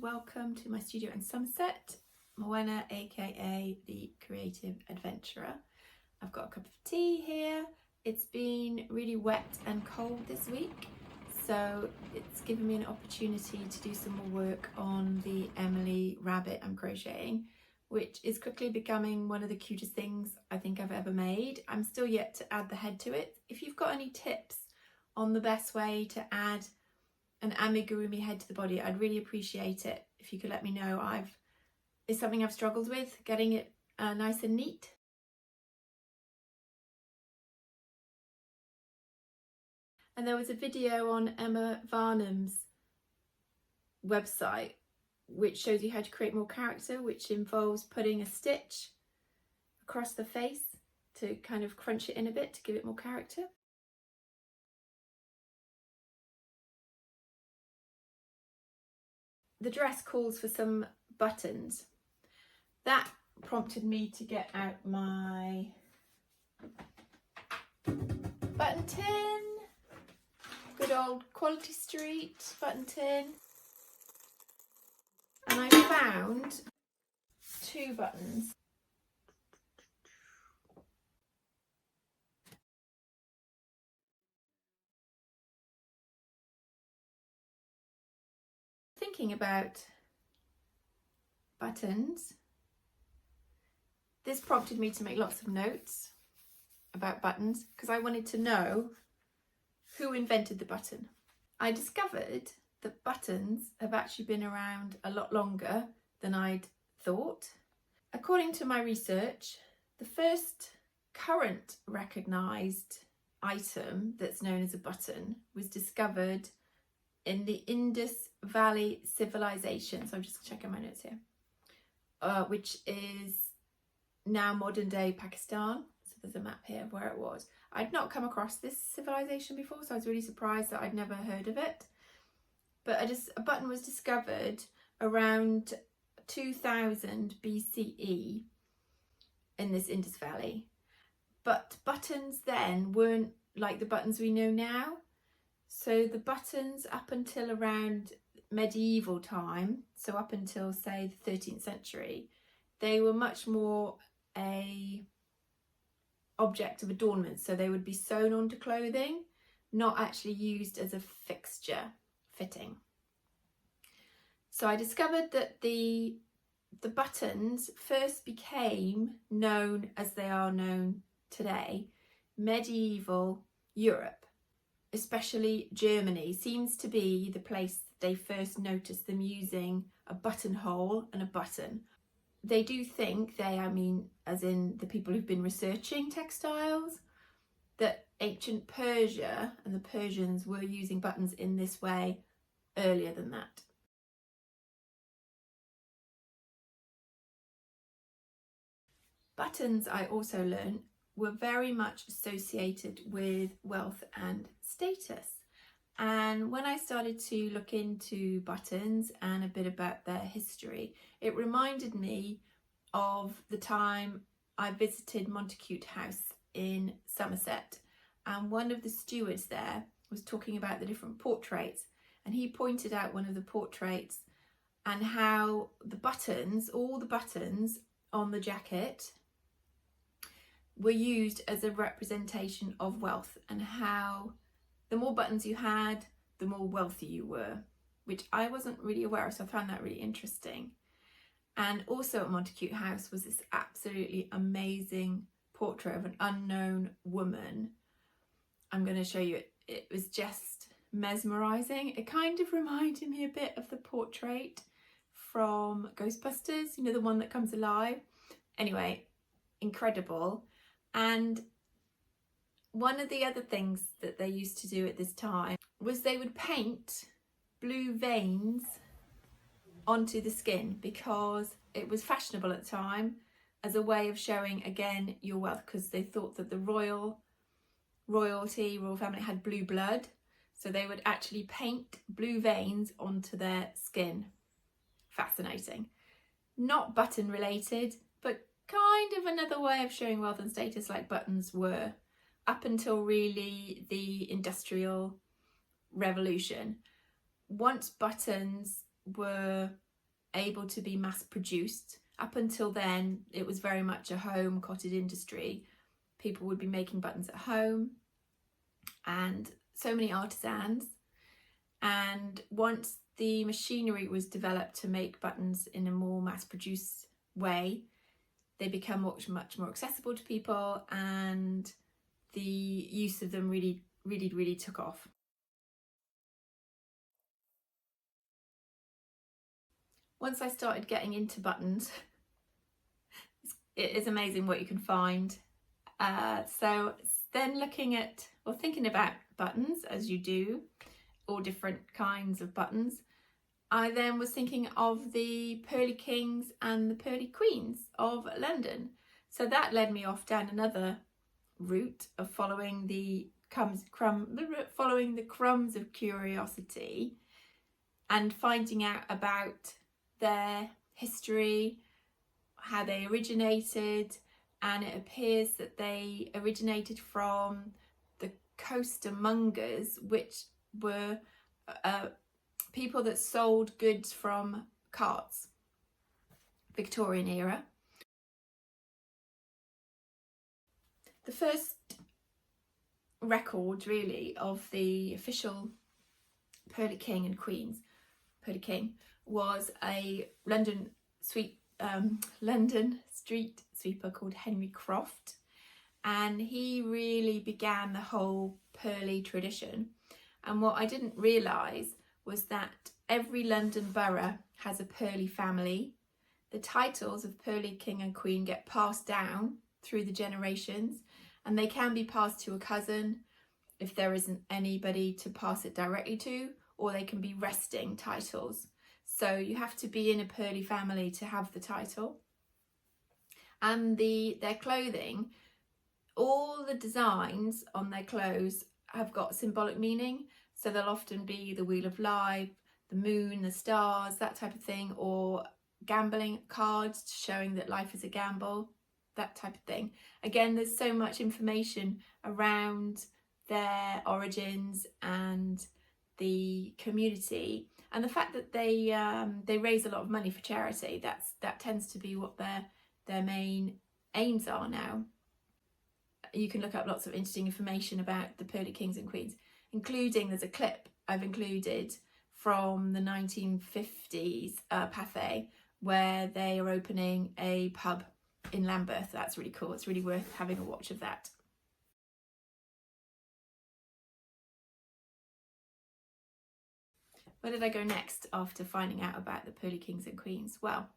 welcome to my studio in Somerset. Moena, aka the Creative Adventurer. I've got a cup of tea here. It's been really wet and cold this week, so it's given me an opportunity to do some more work on the Emily rabbit I'm crocheting, which is quickly becoming one of the cutest things I think I've ever made. I'm still yet to add the head to it. If you've got any tips on the best way to add an amigurumi head to the body, I'd really appreciate it if you could let me know. It's something I've struggled with, getting it nice and neat. And there was a video on Emma Varnam's website which shows you how to create more character, which involves putting a stitch across the face to kind of crunch it in a bit to give it more character. The dress calls for some buttons. That prompted me to get out my button tin, good old Quality Street button tin, and I found two buttons. Thinking about buttons, this prompted me to make lots of notes about buttons because I wanted to know who invented the button. I discovered that buttons have actually been around a lot longer than I'd thought. According to my research, the first current recognised item that's known as a button was discovered in the Indus Valley Civilisation. So I'm just checking my notes here, which is now modern day Pakistan. So there's a map here of where it was. I'd not come across this civilization before, so I was really surprised that I'd never heard of it. But a button was discovered around 2000 BCE in this Indus Valley. But buttons then weren't like the buttons we know now. So the buttons up until around medieval time, so up until say the 13th century, they were much more a object of adornment. So they would be sewn onto clothing, not actually used as a fixture fitting. So I discovered that the buttons first became known as they are known today, medieval Europe. Especially Germany seems to be the place that they first noticed them using a buttonhole and a button. They do think, I mean as in the people who've been researching textiles, that ancient Persia and the Persians were using buttons in this way earlier than that. Buttons, I also learned, were very much associated with wealth and status. And when I started to look into buttons and a bit about their history, it reminded me of the time I visited Montacute House in Somerset, and one of the stewards there was talking about the different portraits, and he pointed out one of the portraits and how the buttons, all the buttons on the jacket, were used as a representation of wealth, and how the more buttons you had, the more wealthy you were, which I wasn't really aware of, so I found that really interesting. And also at Montacute House was this absolutely amazing portrait of an unknown woman. I'm going to show you it. It was just mesmerising. It kind of reminded me a bit of the portrait from Ghostbusters, you know, the one that comes alive. Anyway, incredible. And one of the other things that they used to do at this time was they would paint blue veins onto the skin because it was fashionable at the time as a way of showing, again, your wealth, because they thought that the royal family had blue blood. So they would actually paint blue veins onto their skin. Fascinating. Not button related, but kind of another way of showing wealth and status like buttons were up until really the Industrial Revolution. Once buttons were able to be mass produced. Up until then, it was very much a home cottage industry. People would be making buttons at home, and so many artisans. And once the machinery was developed to make buttons in a more mass produced way, they become much more accessible to people, and the use of them really took off. Once I started getting into buttons, it is amazing what you can find. So then looking at, or thinking about buttons, as you do, all different kinds of buttons, I then was thinking of the Pearly Kings and the Pearly Queens of London. So that led me off down another route of following the crumbs of curiosity and finding out about their history, how they originated. And it appears that they originated from the costermongers, which were people that sold goods from carts, Victorian era. The first record really of the official Pearly King and Queens, Pearly King, was a London street sweeper called Henry Croft, and he really began the whole Pearly tradition. And what I didn't realise was that every London borough has a Pearly family. The titles of Pearly King and Queen get passed down through the generations, and they can be passed to a cousin if there isn't anybody to pass it directly to, or they can be resting titles. So you have to be in a Pearly family to have the title. And their clothing, all the designs on their clothes have got symbolic meaning. So they'll often be the Wheel of Life, the moon, the stars, that type of thing, or gambling cards showing that life is a gamble, that type of thing. Again, there's so much information around their origins and the community, and the fact that they raise a lot of money for charity. That tends to be what their main aims are now. You can look up lots of interesting information about the Pearly Kings and Queens, including, there's a clip I've included from the 1950s Pathé, where they are opening a pub in Lambeth. That's really cool. It's really worth having a watch of that. Where did I go next after finding out about the Pearly Kings and Queens? Well,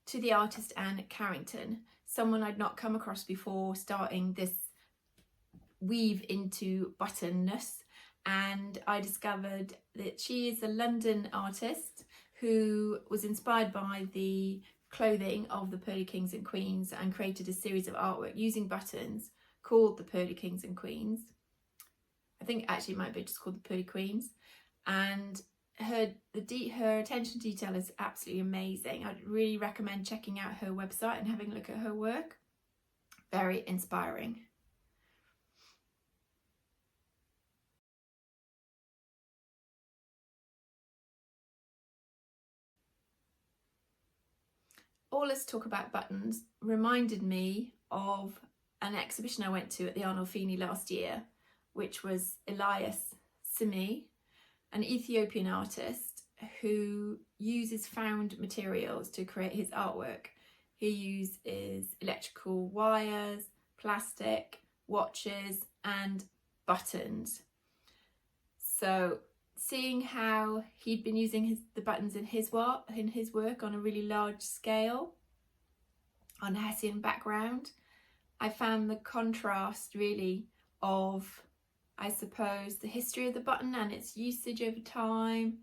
to the artist Anne Carrington, someone I'd not come across before starting this weave into buttonness, and I discovered that she is a London artist who was inspired by the clothing of the Pearly Kings and Queens and created a series of artwork using buttons called the Pearly Kings and Queens. I think actually it might be just called the Pearly Queens, and her attention to detail is absolutely amazing. I'd really recommend checking out her website and having a look at her work. Very inspiring. All this talk about buttons reminded me of an exhibition I went to at the Arnolfini last year, which was Elias, Sime, an Ethiopian artist who uses found materials to create his artwork. He uses electrical wires, plastic, watches and buttons. So seeing how he'd been using the buttons in his work on a really large scale, on a Hessian background, I found the contrast really of, I suppose, the history of the button and its usage over time,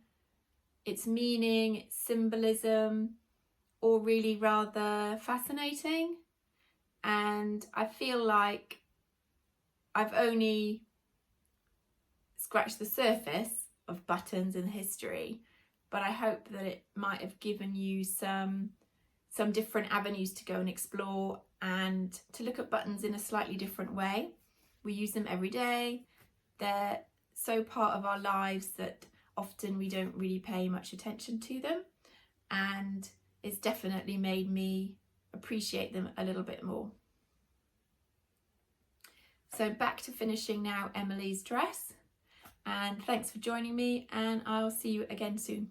its meaning, its symbolism, all really rather fascinating. And I feel like I've only scratched the surface of buttons and history, but I hope that it might have given you some different avenues to go and explore and to look at buttons in a slightly different way. We use them every day. They're so part of our lives that often we don't really pay much attention to them. and it's definitely made me appreciate them a little bit more. So back to finishing now Emily's dress, and thanks for joining me, and I'll see you again soon.